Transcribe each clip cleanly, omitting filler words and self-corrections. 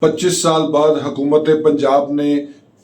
25 साल बाद हुकूमत पंजाब ने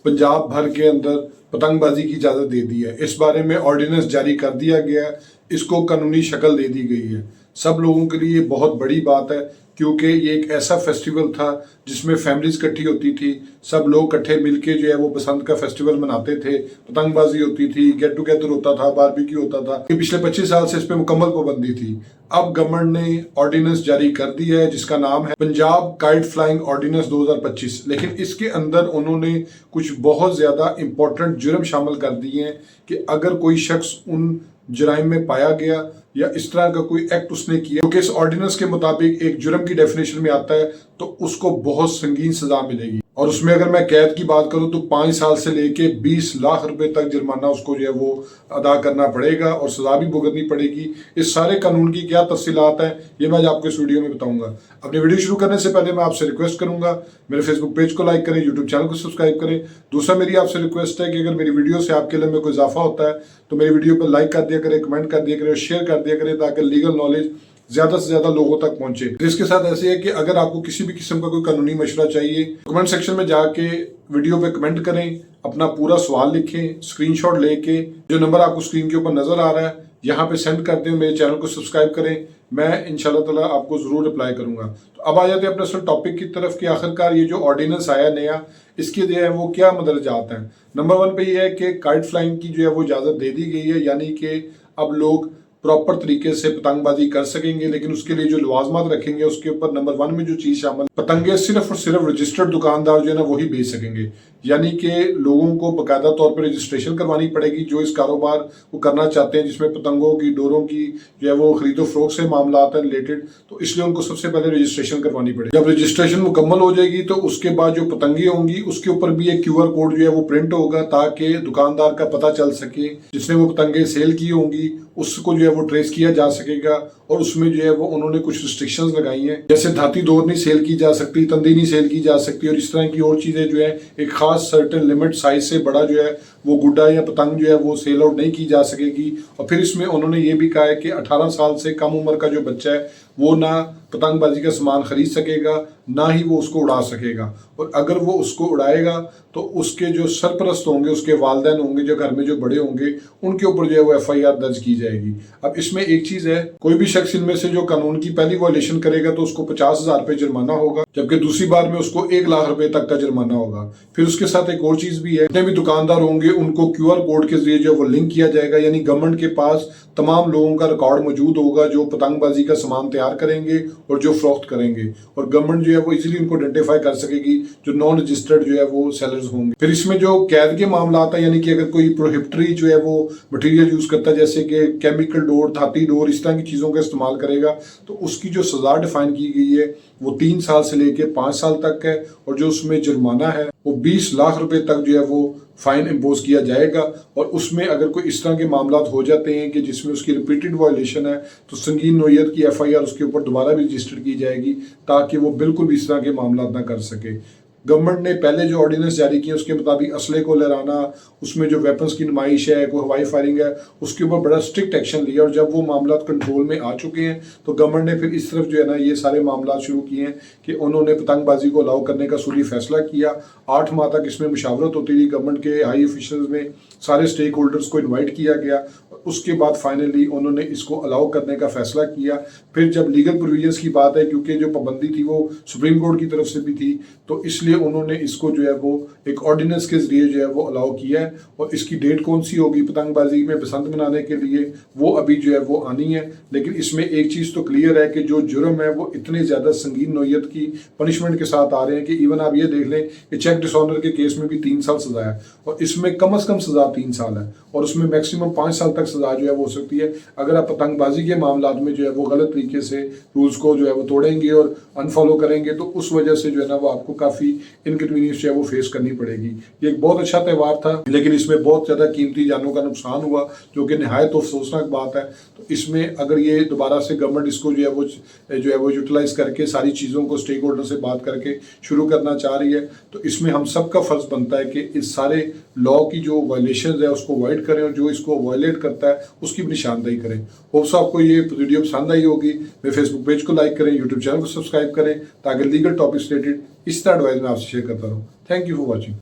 पंजाब भर के अंदर पतंगबाजी की इजाज़त दे दी है। इस बारे में ऑर्डिनेंस जारी कर दिया गया है, इसको कानूनी शक्ल दे दी गई है। सब लोगों के लिए बहुत बड़ी बात है क्योंकि ये एक ऐसा फेस्टिवल था जिसमें फैमिलीज इकट्ठी होती थी, सब लोग इकट्ठे मिलके जो है वो बसंत का फेस्टिवल मनाते थे, पतंगबाजी होती थी, गेट टुगेदर होता था, बारबेक्यू होता था। ये पिछले 25 साल से इस पे मुकम्मल पाबंदी थी। अब गवर्नमेंट ने ऑर्डिनेंस जारी कर दिया है जिसका नाम है पंजाब काइट फ्लाइंग ऑर्डिनेंस 2025। लेकिन इसके अंदर उन्होंने कुछ बहुत ज्यादा इंपॉर्टेंट जुर्म शामिल कर दिए हैं कि अगर कोई शख्स उन जराइम में पाया गया या इस तरह का कोई एक्ट उसने किया क्योंकि इस ऑर्डिनेंस के मुताबिक एक जुर्म की डेफिनेशन में आता है तो उसको बहुत संगीन सजा मिलेगी। और उसमें अगर मैं कैद की बात करूं तो 5 साल से लेके 20 लाख रुपए तक जुर्माना उसको जो है वो अदा करना पड़ेगा और सजा भी भुगतनी पड़ेगी। इस सारे कानून की क्या तफसीलात हैं ये मैं आपको इस वीडियो में बताऊंगा। अपनी वीडियो शुरू करने से पहले मैं आपसे रिक्वेस्ट करूंगा मेरे फेसबुक पेज को लाइक करें, यूट्यूब चैनल को सब्सक्राइब करें। दूसरा मेरी आपसे रिक्वेस्ट है कि अगर मेरी वीडियो से आपके लिए में कोई इजाफा होता है तो मेरी वीडियो पर लाइक कर दिया करें, कमेंट कर दिया करें, शेयर कर दिया करें ताकि लीगल नॉलेज ज्यादा से ज्यादा लोगों तक पहुंचे। इसके साथ ऐसे है कि अगर आपको किसी भी किस्म का कोई कानूनी मशवरा चाहिए कमेंट सेक्शन में जाके वीडियो पे कमेंट करें, अपना पूरा सवाल लिखें, स्क्रीनशॉट लेके जो नंबर आपको स्क्रीन के ऊपर नजर आ रहा है यहाँ पे सेंड कर दें। मेरे चैनल को सब्सक्राइब करें, मैं इंशाल्लाह ताला आपको जरूर रिप्लाई करूंगा। तो अब आ जाते हैं अपने असल टॉपिक की तरफ कि आखिरकार ये जो ऑर्डिनेंस आया नया इसके जो है वो क्या मदरजात हैं। नंबर 1 पे ये है कि काइट फ्लाइंग की जो है वो इजाजत दे दी गई है, यानी कि अब लोग प्रॉपर तरीके से पतंगबाजी कर सकेंगे। लेकिन उसके लिए जो लवाजमात रखेंगे उसके ऊपर नंबर 1 में जो चीज शामिल, पतंगे सिर्फ और सिर्फ रजिस्टर्ड दुकानदार जो है ना वही बेच सकेंगे, यानी कि लोगों को बाकायदा तौर पर रजिस्ट्रेशन करवानी पड़ेगी जो इस कारोबार को करना चाहते हैं जिसमें पतंगों की डोरों की जो है वो खरीदो फरोख्त से मामला आता है रिलेटेड। तो इसलिए उनको सबसे पहले रजिस्ट्रेशन करवानी पड़ेगी। जब रजिस्ट्रेशन मुकम्मल हो जाएगी तो उसके बाद जो पतंगे होंगी उसके ऊपर भी एक QR कोड जो है वो प्रिंट होगा ताकि दुकानदार का पता चल सके जिसने वो पतंगे सेल की होंगी उसको जो है वो ट्रेस किया जा सकेगा। और उसमें जो है वो उन्होंने कुछ रिस्ट्रिक्शंस लगाई हैं, जैसे धाती डोर नहीं सेल की जा सकती, तंदी नहीं सेल की जा सकती और इस तरह की और चीजें जो है एक खास सर्टेन लिमिट साइज से बड़ा जो है वो गुड्डा या पतंग जो है वो सेल आउट नहीं की जा सकेगी। और फिर इसमें उन्होंने ये भी कहा है कि 18 साल से कम उम्र का जो बच्चा है वो ना पतंगबाजी का सामान खरीद सकेगा ना ही वो उसको उड़ा सकेगा। और अगर वो उसको उड़ाएगा तो उसके जो सरपरस्त होंगे, उसके वालिदैन होंगे, जो घर में जो बड़े होंगे उनके ऊपर जो है वो FIR दर्ज की जाएगी। अब इसमें एक चीज है, कोई भी शख्स इनमें से जो कानून की पहली वायलेशन करेगा तो उसको 50,000 रुपये जुर्माना होगा, जबकि दूसरी बार में उसको 1 लाख रुपए तक का जुर्माना होगा। फिर उसके साथ एक और चीज भी है, जितने भी दुकानदार होंगे उनको QR कोड के जरिए जो वो लिंक किया जाएगा, यानी गवर्नमेंट के पास तमाम लोगों का रिकॉर्ड मौजूद होगा जो पतंगबाजी का सामान तैयार करेंगे और जो फरोख्त करेंगे। और गवर्नमेंट जो है वो इजीली उनको आइडेंटिफाई कर सकेगी जो नॉन रजिस्टर्ड जो है वो सेलर्स होंगे। फिर इसमें जो कैद के मामला आता है, यानी कि अगर कोई प्रोहिबिटरी जो है वो मटेरियल यूज करता है जैसे कि केमिकल डोर, धाती डोर, इस तरह की चीजों का इस्तेमाल करेगा तो उसकी जो सजा डिफाइन की गई है वो 3 साल से लेके 5 साल तक है। और जो उसमें जुर्माना है वो 20 लाख रुपए तक जो है वो फाइन इम्पोज किया जाएगा। और उसमें अगर कोई इस तरह के मामला हो जाते हैं कि जिसमें उसकी रिपीटेड वायलेशन है तो संगीन नोयत की FIR उसके ऊपर दोबारा भी रजिस्टर की जाएगी ताकि वो बिल्कुल भी इस तरह के मामला ना कर सके। गवर्नमेंट ने पहले जो ऑर्डिनेंस जारी किया उसके मुताबिक असले को लहराना, उसमें जो वेपन्स की नुमाइश है, कोई हवाई फायरिंग है, उसके ऊपर बड़ा स्ट्रिक्ट एक्शन लिया। और जब वो मामला कंट्रोल में आ चुके हैं तो गवर्नमेंट ने फिर इस तरफ जो है ना ये सारे मामला शुरू किए हैं कि उन्होंने पतंगबाजी को अलाउ करने का सूली फैसला किया। 8 माह तक इसमें मुशावरत होती रही, गवर्नमेंट के हाई ऑफिशियल्स में सारे स्टेक होल्डर्स को इन्वाइट किया गया। उसके बाद फाइनली उन्होंने इसको अलाउ करने का फैसला किया। फिर जब लीगल प्रोविजंस की बात है, क्योंकि जो पाबंदी थी वो सुप्रीम कोर्ट की तरफ से भी थी, तो इसलिए उन्होंने इसको जो है वो एक ऑर्डिनेंस के जरिए जो है वो अलाउ किया है। और इसकी डेट कौन सी होगी पतंगबाजी में बसंत मनाने के लिए वो अभी जो है वो आनी है। लेकिन इसमें एक चीज तो क्लियर है कि जो जुर्म है वो इतने ज्यादा संगीन नोयत की पनिशमेंट के साथ आ रहे हैं कि इवन आप ये देख लें कि चेक डिसऑनर के केस में भी 3 साल सजा है और इसमें कम से कम सजा 3 साल है और उसमें मैक्सिमम 5 साल तक सजा जो है वो हो सकती है अगर आप पतंगबाजी के मामला में जो है वो गलत तरीके से रूल्स को जो है वो तोड़ेंगे और अनफॉलो करेंगे तो उस वजह से जो है ना वो आपको काफी इनकन्वीनियंस जो है वो फेस करनी पड़ेगी। ये एक बहुत अच्छा त्यौहार था लेकिन इसमें बहुत ज्यादा कीमती जानों का नुकसान हुआ जो कि निहायत अफसोसनाक बात है। तो इसमें अगर ये दोबारा से गवर्नमेंट इसको जो है वो यूटिलाइज करके सारी चीजों को स्टेक होल्डर से बात करके शुरू करना चाह रही है तो इसमें हम सबका फर्ज बनता है कि इस सारे लॉ की जो वायलेशन है उसको अवॉइड करें और जो इसको वायलेट करता है उसकी भी निशानदेही करें। होप्स आपको ये वीडियो पसंद आई होगी। मेरे फेसबुक पेज को लाइक करें, यूट्यूब चैनल को सब्सक्राइब करें ताकि लीगल टॉपिक्स रिलेटेड इस तरह एडवाइस मैं आपसे शेयर करता रहूँ. Thank you for watching.